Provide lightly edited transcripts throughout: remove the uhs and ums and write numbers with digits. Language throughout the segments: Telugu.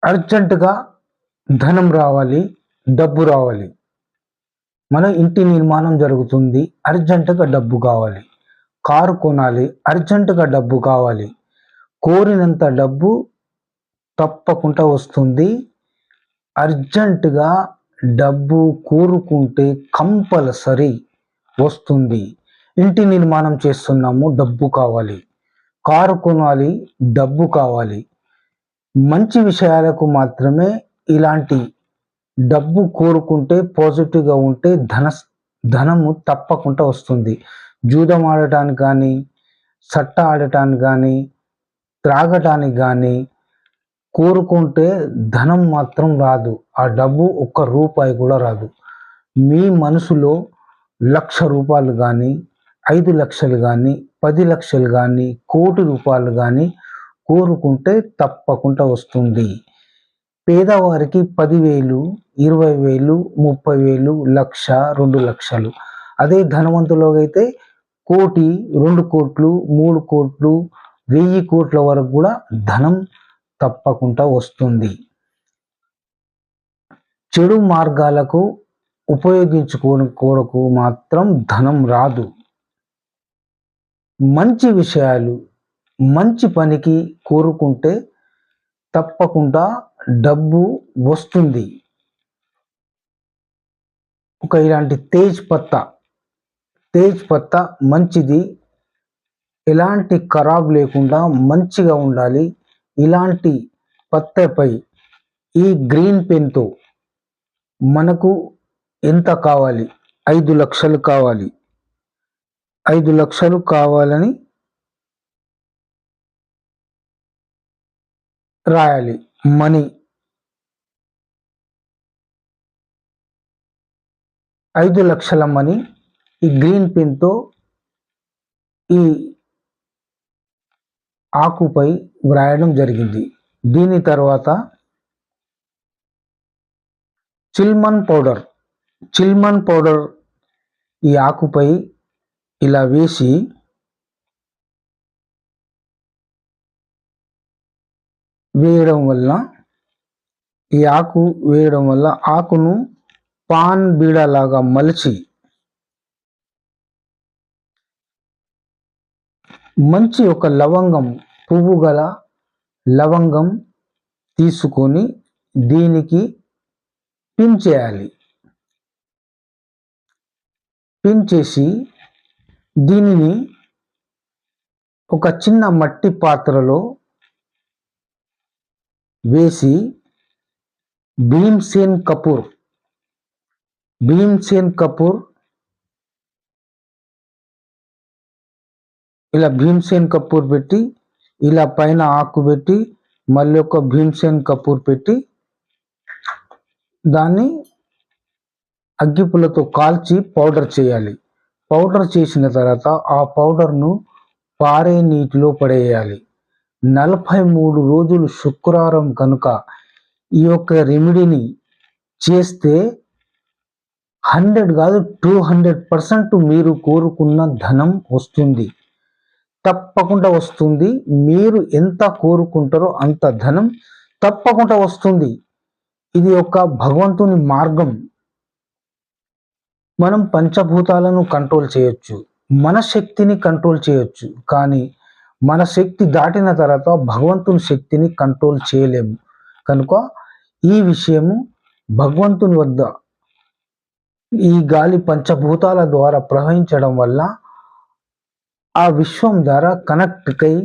అర్జెంటుగా ధనం రావాలి, డబ్బు రావాలి. మన ఇంటి నిర్మాణం జరుగుతుంది, అర్జెంటుగా డబ్బు కావాలి. కారు కొనాలి, అర్జెంటుగా డబ్బు కావాలి. కోరినంత డబ్బు తప్పకుండా వస్తుంది. అర్జెంటుగా డబ్బు కోరుకుంటే కంపల్సరీ వస్తుంది. ఇంటి నిర్మాణం చేస్తున్నాము, డబ్బు కావాలి. కారు కొనాలి, డబ్బు కావాలి. మంచి విషయాలకు మాత్రమే ఇలాంటి డబ్బు కోరుకుంటే పాజిటివ్గా ఉంటే ధనము తప్పకుండా వస్తుంది. జూదం ఆడటానికి కానీ, సట్ట ఆడటానికి కానీ, త్రాగటానికి కానీ కోరుకుంటే ధనం మాత్రం రాదు. ఆ డబ్బు ఒక్క రూపాయి కూడా రాదు. మీ మనసులో ₹1,00,000 కానీ, 5,00,000 కానీ, 10,00,000 కానీ, ₹1,00,00,000 కానీ కోరుకుంటే తప్పకుండా వస్తుంది. పేదవారికి 10,000, 20,000, 30,000, 1,00,000, 2,00,000. అదే ధనవంతులకైతే 1,00,00,000, 2,00,00,000, 3,00,00,000, 1,000,00,00,000 వరకు కూడా ధనం తప్పకుండా వస్తుంది. చెడు మార్గాలకు ఉపయోగించుకోని కొరకు మాత్రం ధనం రాదు. మంచి విషయాలు, మంచి పనికి కోరుకుంటే తప్పకుండా డబ్బు వస్తుంది. ఇలాంటి తేజ్ పత్తా మంచిది. ఎలాంటి ఖరాబ్ లేకుండా మంచిగా ఉండాలి. ఇలాంటి పత్తాపై ఈ గ్రీన్ పెన్తో మనకు ఎంత కావాలి? 5,00,000 కావాలి. 5,00,000 కావాలని రాయాలి. మనీ 5,00,000 మనీ ఈ గ్రీన్ పెన్తో ఈ ఆకుపై వ్రాయడం జరిగింది. దీని తర్వాత చిల్మన్ పౌడర్ ఈ ఆకుపై ఇలా వేసి వేయడం వల్ల ఆకును పాన్ బీడలాగా మలిచి మంచి ఒక పువ్వు గల లవంగం తీసుకొని దీనికి పిన్ చేయాలి. పిన్ చేసి దీనిని ఒక చిన్న మట్టి పాత్రలో వేసి భీమ్సేన్ కపూర్ ఇలా భీమ్సేన్ కపూర్ పెట్టి, ఇలా పైన ఆకు పెట్టి, మళ్ళీ ఒక భీమ్సేన్ కపూర్ పెట్టి దాన్ని అగ్గిపుల్లతో కాల్చి పౌడర్ చేయాలి. పౌడర్ చేసిన తర్వాత ఆ పౌడర్ను పారే నీటిలో పడేయాలి. 43 రోజులు శుక్రవారం కనుక ఈ యొక్క రెమెడీని చేస్తే 100 కాదు 200% మీరు కోరుకున్న ధనం వస్తుంది. తప్పకుండా వస్తుంది. మీరు ఎంత కోరుకుంటారో అంత ధనం తప్పకుండా వస్తుంది. ఇది ఒక భగవంతుని మార్గం. మనం పంచభూతాలను కంట్రోల్ చేయొచ్చు, మన శక్తిని కంట్రోల్ చేయొచ్చు, కానీ మన శక్తి దాటిన తర్వాత భగవంతుని శక్తిని కంట్రోల్ చేయలేము. కనుక ఈ విషయము భగవంతుని వద్ద ఈ గాలి పంచభూతాల ద్వారా ప్రవహించడం వల్ల ఆ విశ్వం ద్వారా కనెక్ట్ అయి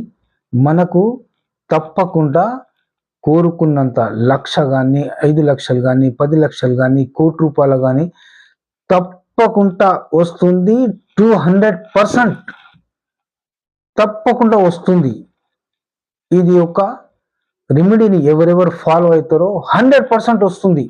మనకు తప్పకుండా కోరుకున్నంత 1,00,000 కానీ, 5,00,000 కానీ, 10,00,000 కానీ, ₹1,00,00,000 కానీ తప్పకుండా వస్తుంది. 200% తప్పకుండా వస్తుంది. ఇది ఒక రెమెడీని ఎవరెవరు ఫాలో అవుతారో 100% వస్తుంది.